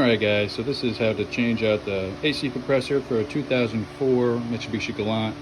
Alright guys, so this is how to change out the AC compressor for a 2004 Mitsubishi Galant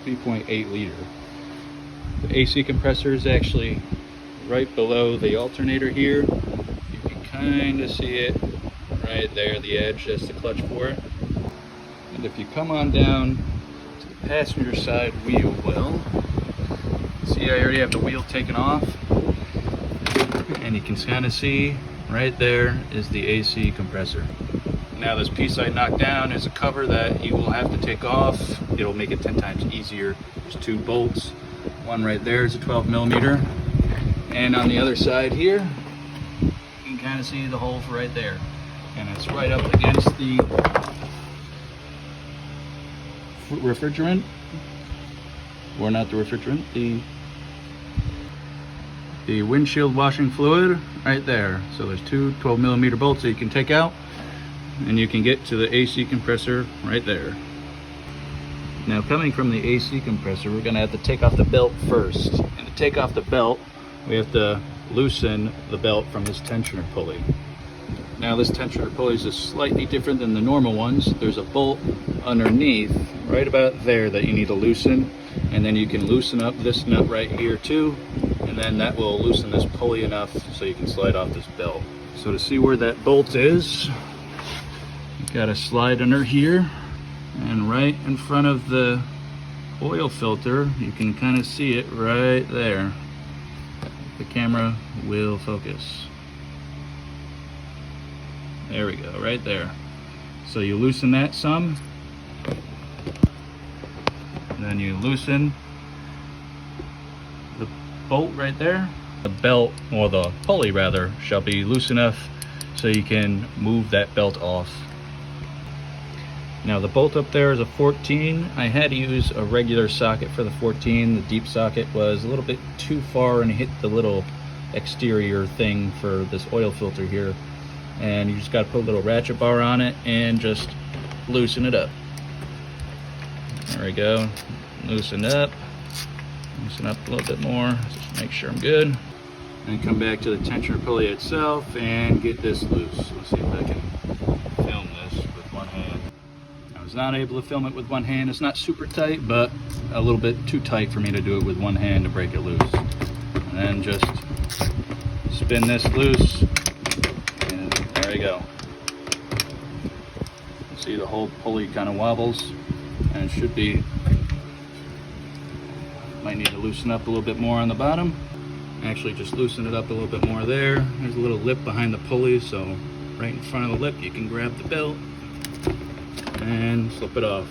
3.8 liter. The AC compressor is actually right below the alternator here. You can kind of see it right there, the edge, that's the clutch for it. And if you come on down to the passenger side wheel well, see I already have the wheel taken off, and you can kind of see right there is the AC compressor. Now this piece I knocked down is a cover that you will have to take off. It'll make it 10 times easier. There's 2 bolts. One right there is a 12mm. And on the other side here, you can kind of see the hole right there. And it's right up against the refrigerant. Or not the refrigerant, the windshield washing fluid right there. So there's 2 12mm bolts that you can take out, and you can get to the AC compressor right there. Now coming from the AC compressor, we're gonna have to take off the belt first. And to take off the belt, we have to loosen the belt from this tensioner pulley. Now this tensioner pulley is slightly different than the normal ones. There's a bolt underneath, right about there, that you need to loosen. And then you can loosen up this nut right here too. And then that will loosen this pulley enough so you can slide off this belt. So to see where that bolt is, you've got to slide under here, and right in front of the oil filter, you can kind of see it right there. The camera will focus. There we go, right there. So you loosen that some, and then you loosen the bolt right there. The belt, or the pulley rather, shall be loose enough so you can move that belt off. Now the bolt up there is a 14. I had to use a regular socket for the 14. The deep socket was a little bit too far and hit the little exterior thing for this oil filter here. And you just got to put a little ratchet bar on it and just loosen it up. There we go. Loosen up a little bit more, just make sure I'm good. And come back to the tensioner pulley itself and get this loose. Let's see if I can film this with one hand. I was not able to film it with one hand. It's not super tight, but a little bit too tight for me to do it with one hand to break it loose. And then just spin this loose, and there you go. See, the whole pulley kind of wobbles, and it should be, might need to loosen up a little bit more on the bottom. Actually just loosen it up a little bit more there. There's a little lip behind the pulley, so right in front of the lip you can grab the belt and slip it off.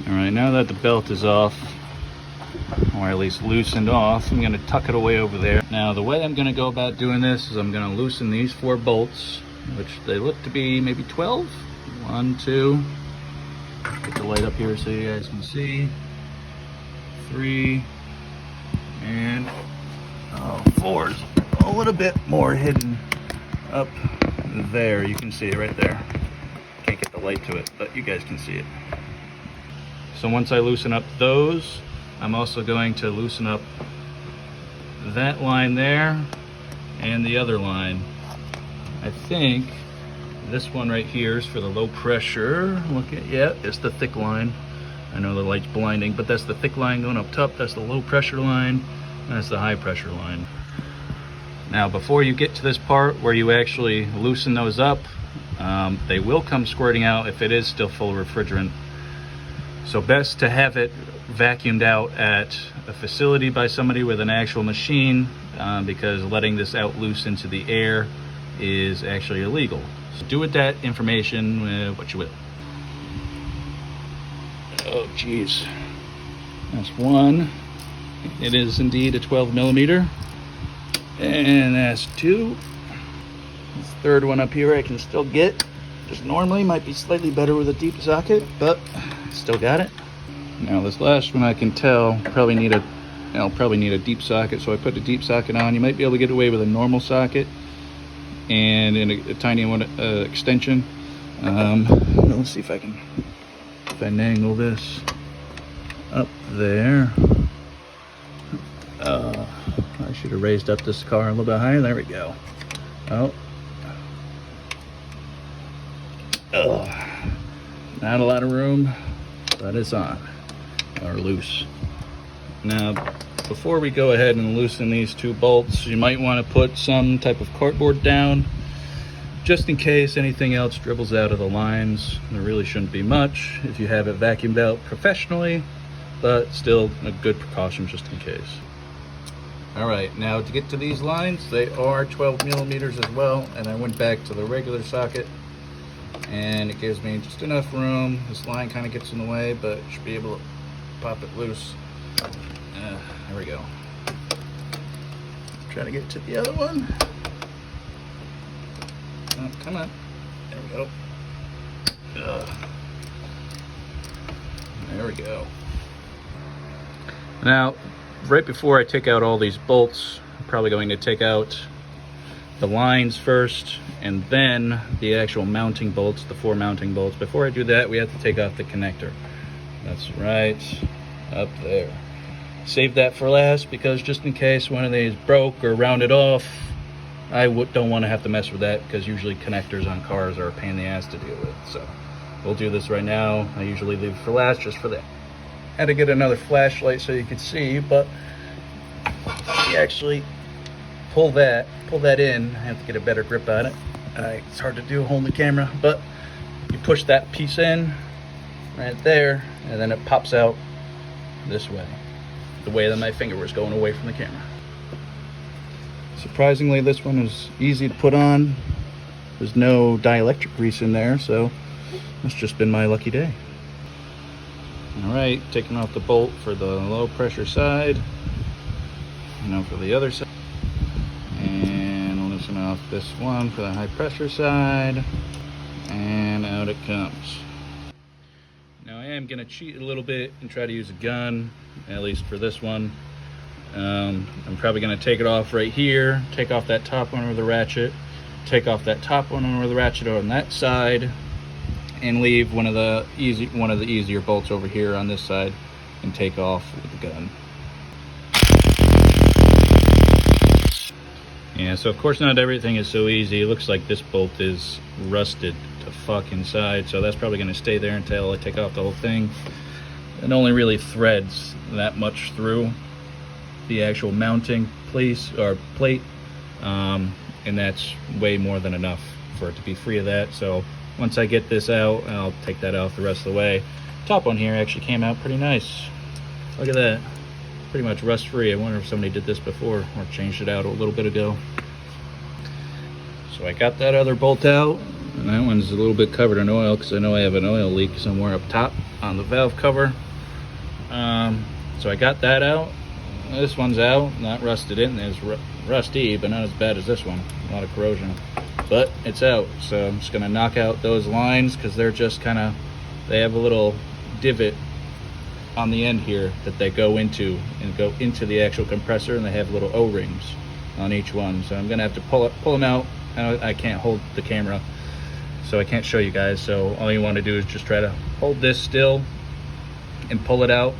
Alright, now that the belt is off, or at least loosened off, I'm going to tuck it away over there. Now the way I'm going to go about doing this is I'm going to loosen these 4 bolts, which they look to be maybe 12. 1, 2, get the light up here so you guys can see. 3, and 4 is a little bit more hidden up there. You can see it right there. Can't get the light to it, but you guys can see it. So once I loosen up those, I'm also going to loosen up that line there and the other line. I think this one right here is for the low pressure. Look at, yeah, it's the thick line. I know the light's blinding, but that's the thick line going up top. That's the low pressure line. That's the high pressure line. Now before you get to this part where you actually loosen those up, they will come squirting out if it is still full of refrigerant. So best to have it vacuumed out at a facility by somebody with an actual machine, because letting this out loose into the air is actually illegal. So do with that information what you will. Oh geez, that's one. It is indeed a 12mm. And that's 2. This third one up here I can still get. Just normally might be slightly better with a deep socket, but still got it. Now this last one I can tell probably need a deep socket, so I put the deep socket on. You might be able to get away with a normal socket and in a tiny one extension. Let's see if I can angle this up there. I should have raised up this car a little bit higher. There we go. Oh, Not a lot of room, but it's on, or loose. Now, before we go ahead and loosen these two bolts, you might want to put some type of cardboard down, just in case anything else dribbles out of the lines. There really shouldn't be much if you have it vacuumed out professionally, but still a good precaution just in case. All right, now to get to these lines, they are 12 millimeters as well, and I went back to the regular socket, and it gives me just enough room. This line kind of gets in the way, but should be able to pop it loose. There we go. Try to get to the other one. Oh, come on. There we go. There we go. Now, right before I take out all these bolts, I'm probably going to take out the lines first, and then the actual mounting bolts, the 4 mounting bolts. Before I do that, we have to take off the connector. That's right up there. Save that for last, because just in case one of these broke or rounded off, I don't want to have to mess with that, because usually connectors on cars are a pain in the ass to deal with. So we'll do this right now. I usually leave it for last just for that. Had to get another flashlight so you could see, but you actually pull that in. I have to get a better grip on it. It's hard to do holding the camera, but you push that piece in right there, and then it pops out this way, the way that my finger was going away from the camera. Surprisingly, this one is easy to put on. There's no dielectric grease in there, so it's just been my lucky day. All right, taking off the bolt for the low pressure side, now for the other side, and loosen off this one for the high pressure side, and out it comes. Now I am going to cheat a little bit and try to use a gun, at least for this one. I'm probably going to take it off right here, take off that top one with the ratchet, take off that top one with the ratchet on that side, and leave one of the easier bolts over here on this side, and take off with the gun. Yeah, so of course not everything is so easy. It looks like this bolt is rusted to fuck inside, so that's probably going to stay there until I take off the whole thing. It only really threads that much through the actual mounting place or plate, and that's way more than enough for it to be free of that. So once I get this out, I'll take that off the rest of the way. Top one here actually came out pretty nice. Look at that, pretty much rust free. I wonder if somebody did this before or changed it out a little bit ago. So I got that other bolt out, and that one's a little bit covered in oil because I know I have an oil leak somewhere up top on the valve cover. So I got that out. This one's out, not rusted in. It's rusty, but not as bad as this one. A lot of corrosion, but it's out. So I'm just gonna knock out those lines because they're just kind of, they have a little divot on the end here that they go into the actual compressor, and they have little O-rings on each one. So I'm gonna have to pull them out. I can't hold the camera, so I can't show you guys. So all you want to do is just try to hold this still and pull it out.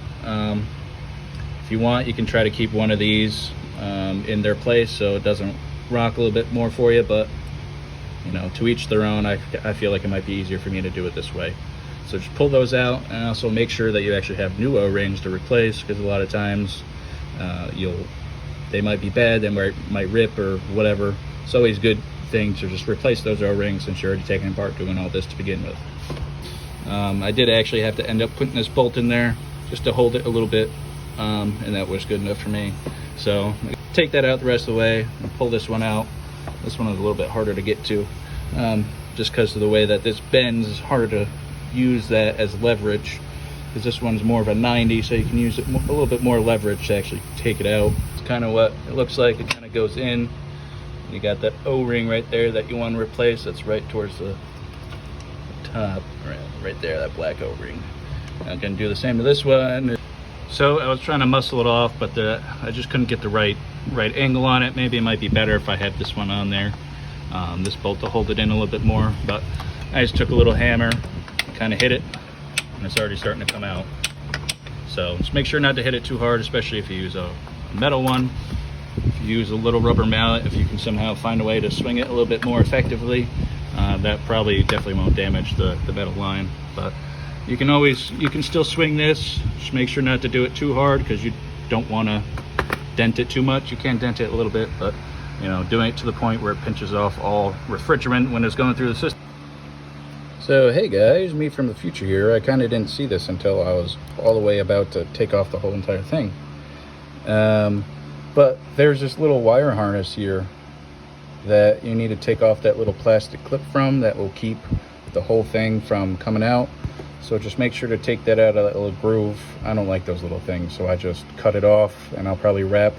If you want, you can try to keep one of these in their place so it doesn't rock a little bit more for you, but you know, to each their own. I feel like it might be easier for me to do it this way. So just pull those out, and also make sure that you actually have new O-rings to replace, because a lot of times they might be bad, they might rip or whatever. It's always a good thing to just replace those O-rings since you're already taking apart doing all this to begin with. I did actually have to end up putting this bolt in there just to hold it a little bit, and that was good enough for me. So take that out the rest of the way and pull this one out. This one is a little bit harder to get to, just because of the way that this bends. It's harder to use that as leverage, because this one's more of a 90, so you can use it a little bit more leverage to actually take it out. It's kind of what it looks like. It kind of goes in. You got that O-ring right there that you want to replace. That's right towards the top, right there, that black O-ring. I'm gonna do the same to this one. So I was trying to muscle it off, but I just couldn't get the right angle on it. Maybe it might be better if I had this one on there, this bolt, to hold it in a little bit more. But I just took a little hammer, kind of hit it, and it's already starting to come out. So just make sure not to hit it too hard, especially if you use a metal one. If you use a little rubber mallet, if you can somehow find a way to swing it a little bit more effectively, that probably definitely won't damage the metal line. But you can still swing this. Just make sure not to do it too hard, because you don't want to dent it too much. You can dent it a little bit, but you know, doing it to the point where it pinches off all refrigerant when it's going through the system. So hey guys, me from the future here. I kind of didn't see this until I was all the way about to take off the whole entire thing. But there's this little wire harness here that you need to take off that little plastic clip from, that will keep the whole thing from coming out. So just make sure to take that out of that little groove. I don't like those little things, so I just cut it off, and I'll probably wrap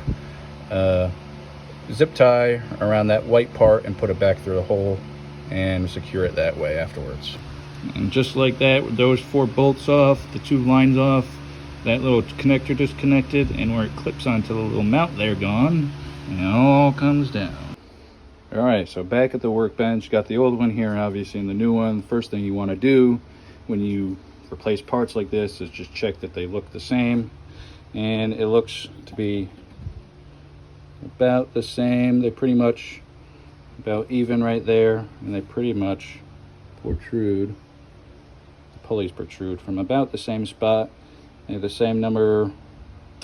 zip tie around that white part and put it back through the hole and secure it that way afterwards. And just like that, with those 4 bolts off, the 2 lines off, that little connector disconnected, and where it clips onto the little mount there gone, and it all comes down. All right, so back at the workbench, got the old one here obviously and the new one. First thing you want to do when you replace parts like this is just check that they look the same, and it looks to be about the same. They pretty much about even right there, and they pretty much protrude, the pulleys protrude from about the same spot. They have the same number of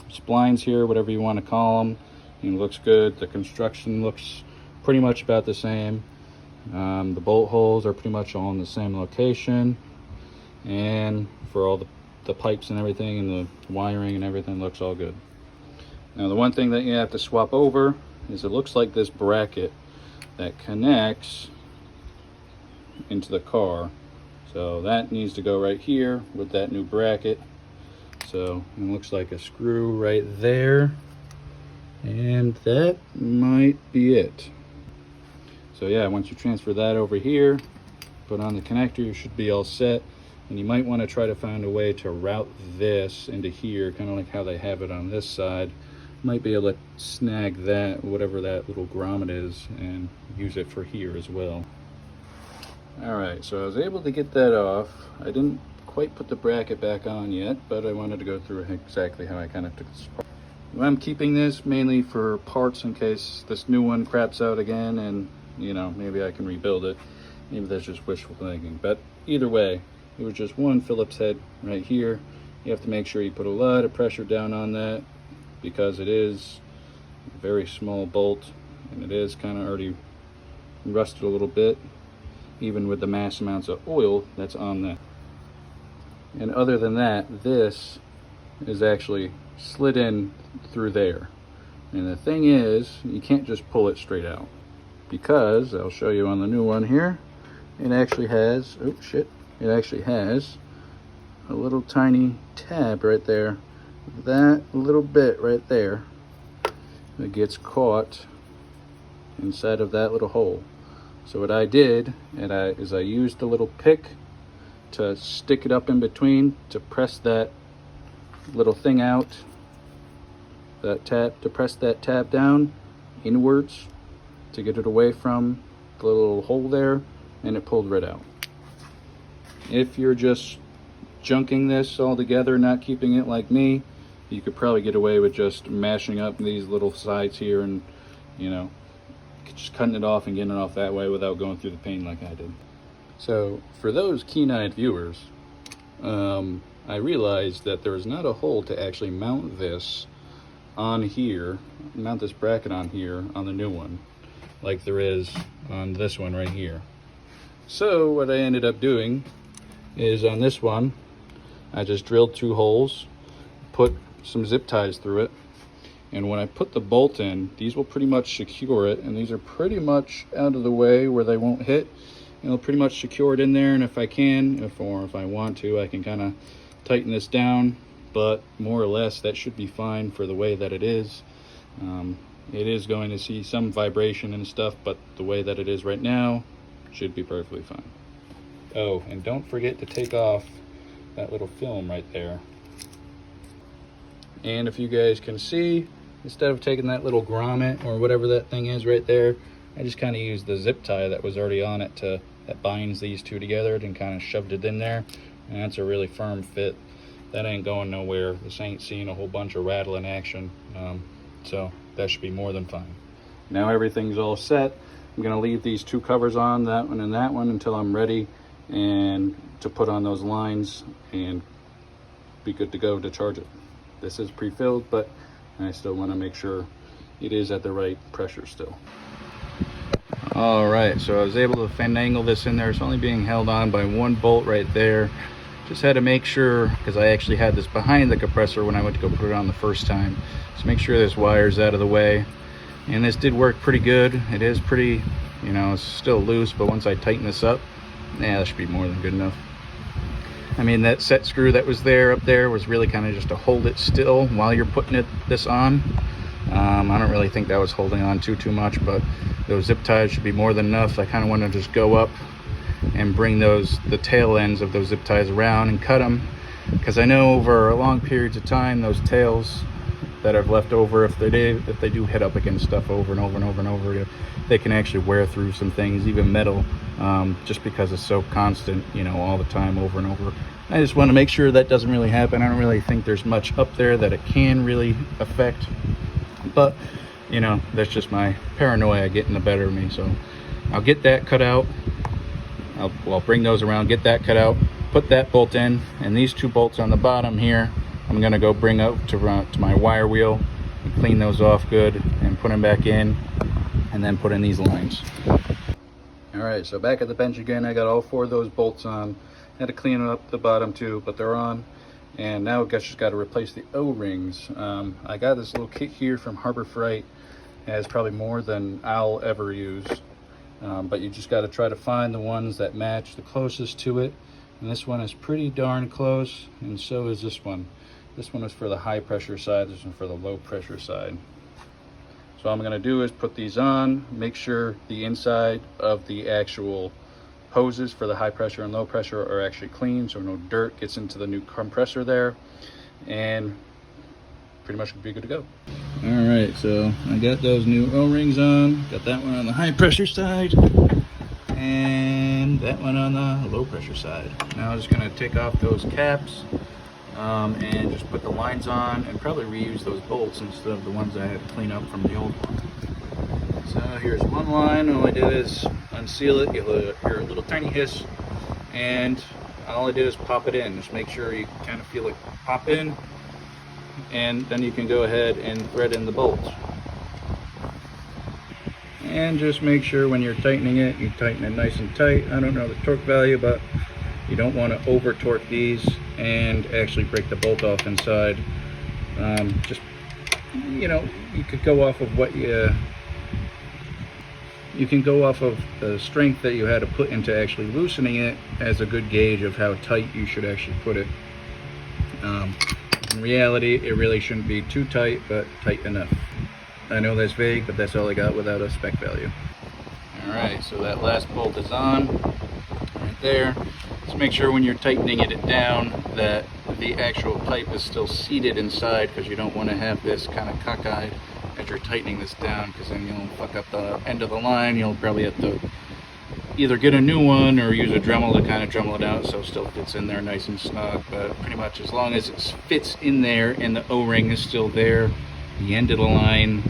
splines here, whatever you want to call them. And it looks good. The construction looks pretty much about the same. The bolt holes are pretty much all in the same location, and for all the pipes and everything, and the wiring and everything looks all good. Now the one thing that you have to swap over is, it looks like this bracket that connects into the car, so that needs to go right here with that new bracket. So it looks like a screw right there, and that might be it. So yeah, once you transfer that over here, put on the connector, you should be all set. And you might want to try to find a way to route this into here, kind of like how they have it on this side. Might be able to snag that, whatever that little grommet is, and use it for here as well. All right, so I was able to get that off. I didn't quite put the bracket back on yet, but I wanted to go through exactly how I kind of took this apart. I'm keeping this mainly for parts in case this new one craps out again, and you know, maybe I can rebuild it. Maybe that's just wishful thinking, but either way, it was just one Phillips head right here. You have to make sure you put a lot of pressure down on that, because it is a very small bolt, and it is kind of already rusted a little bit, even with the mass amounts of oil that's on that. And other than that, this is actually slid in through there. And the thing is, you can't just pull it straight out, because I'll show you on the new one here, it actually has, oh shit, it actually has a little tiny tab right there. That little bit right there that gets caught inside of that little hole. So what I did is I used the little pick to stick it up in between to press that little thing out, that tab, to press that tab down inwards to get it away from the little hole there, and it pulled right out. If you're just junking this all together, not keeping it like me, you could probably get away with just mashing up these little sides here and, you know, just cutting it off and getting it off that way without going through the pain like I did. So for those keen-eyed viewers, I realized that there is not a hole to actually mount this on here, mount this bracket on here on the new one, like there is on this one right here. So what I ended up doing is, on this one, I just drilled 2 holes, put some zip ties through it, and when I put the bolt in, these will pretty much secure it, and these are pretty much out of the way where they won't hit. It'll pretty much secure it in there, and if I can, if I want to, I can kind of tighten this down, but more or less that should be fine for the way that it is. It is going to see some vibration and stuff, but the way that it is right now should be perfectly fine. Oh, and don't forget to take off that little film right there. And if you guys can see, instead of taking that little grommet or whatever that thing is right there, I just kind of used the zip tie that was already on it that binds these two together, and kind of shoved it in there. And that's a really firm fit. That ain't going nowhere. This ain't seeing a whole bunch of rattling action. So that should be more than fine. Now everything's all set. I'm going to leave these two covers on, that one and that one, until I'm ready and to put on those lines and be good to go to charge it. This is pre-filled, but I still want to make sure it is at the right pressure still. All right, so I was able to finagle this in there. It's only being held on by one bolt right there. Just had to make sure, because I actually had this behind the compressor when I went to go put it on the first time. So make sure this wire's out of the way. And this did work pretty good. It is pretty, you know, it's still loose, but once I tighten this up, yeah, that should be more than good enough. I mean, that set screw that was there up there was really kind of just to hold it still while you're putting this on. I don't really think that was holding on too much, but those zip ties should be more than enough. I kind of want to just go up and bring the tail ends of those zip ties around and cut them, because I know over long periods of time those tails that have left over, if they do hit up against stuff over and over and over and over, they can actually wear through some things, even metal, just because it's so constant, you know, all the time, over and over. I just want to make sure that doesn't really happen. I don't really think there's much up there that it can really affect, but you know, that's just my paranoia getting the better of me. So I'll get that cut out. I'll bring those around, get that cut out, put that bolt in, and these two bolts on the bottom here, I'm gonna go bring up to my wire wheel and clean those off good and put them back in, and then put in these lines. All right, so back at the bench again, I got all four of those bolts on. Had to clean up the bottom too, but they're on. And now I guess just got to replace the O-rings. I got this little kit here from Harbor Freight. It has probably more than I'll ever use. But you just got to try to find the ones that match the closest to it. And this one is pretty darn close, and so is this one. This one is for the high pressure side, this one for the low pressure side. So what I'm gonna do is put these on, make sure the inside of the actual hoses for the high pressure and low pressure are actually clean, so no dirt gets into the new compressor there, and pretty much be good to go. All right, so I got those new O-rings on, got that one on the high pressure side, and that one on the low pressure side. Now I'm just gonna take off those caps and just put the lines on, and probably reuse those bolts instead of the ones I had to clean up from the old one. So here's one line. All I did is unseal it. You'll hear a little tiny hiss, and all I did is pop it in. Just make sure you kind of feel it pop in, and then you can go ahead and thread in the bolts. And just make sure when you're tightening it, you tighten it nice and tight. I don't know the torque value, but you don't want to over torque these and actually break the bolt off inside. Just, you know, you could go off of what you can go off of the strength that you had to put into actually loosening it as a good gauge of how tight you should actually put it. In reality, it really shouldn't be too tight, but tight enough. I know that's vague, but that's all I got without a spec value. All right, so that last bolt is on right there. Just make sure when you're tightening it down that the actual pipe is still seated inside, because you don't want to have this kind of cockeyed as you're tightening this down, because then you'll fuck up the end of the line. You'll probably have to either get a new one or use a Dremel to kind of Dremel it out so it still fits in there nice and snug. But pretty much as long as it fits in there and the O-ring is still there, the end of the line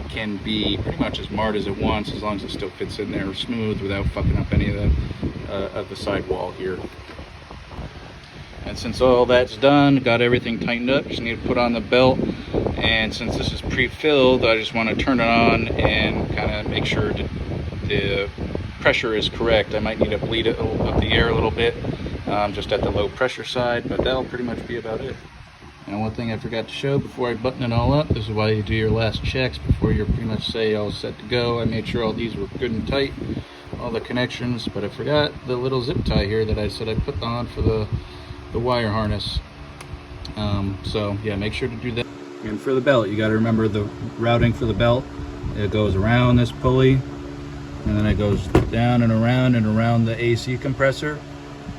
can be pretty much as marred as it wants, as long as it still fits in there smooth without fucking up any of the sidewall here. And since all that's done, got everything tightened up, just need to put on the belt. And since this is pre-filled, I just want to turn it on and kind of make sure the pressure is correct. I might need to bleed it up the air a little bit, just at the low pressure side, but that'll pretty much be about it. And one thing I forgot to show before I button it all up, this is why you do your last checks before you're pretty much say all set to go. I made sure all these were good and tight, all the connections, but I forgot the little zip tie here that I said I'd put on for the wire harness. So yeah, make sure to do that. And for the belt, you got to remember the routing for the belt. It goes around this pulley, and then it goes down and around the AC compressor.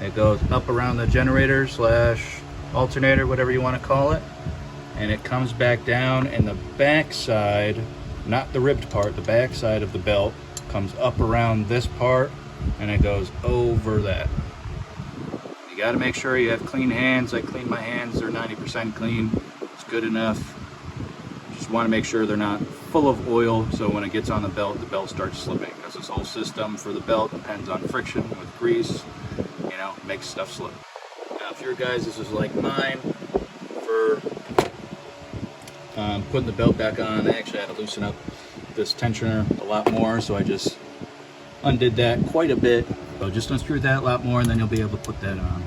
It goes up around the generator slash alternator, whatever you want to call it, and it comes back down, and the back side, not the ribbed part, the back side of the belt comes up around this part, and it goes over that. You got to make sure you have clean hands. I clean my hands, they're 90% clean. It's good enough. Just want to make sure they're not full of oil, so when it gets on the belt starts slipping, because axle system for the belt depends on friction with grease, you know, makes stuff slip. Now if your guys, this is like mine, for putting the belt back on, I actually had to loosen up this tensioner a lot more, so I just undid that quite a bit. So just unscrew that a lot more and then you'll be able to put that on.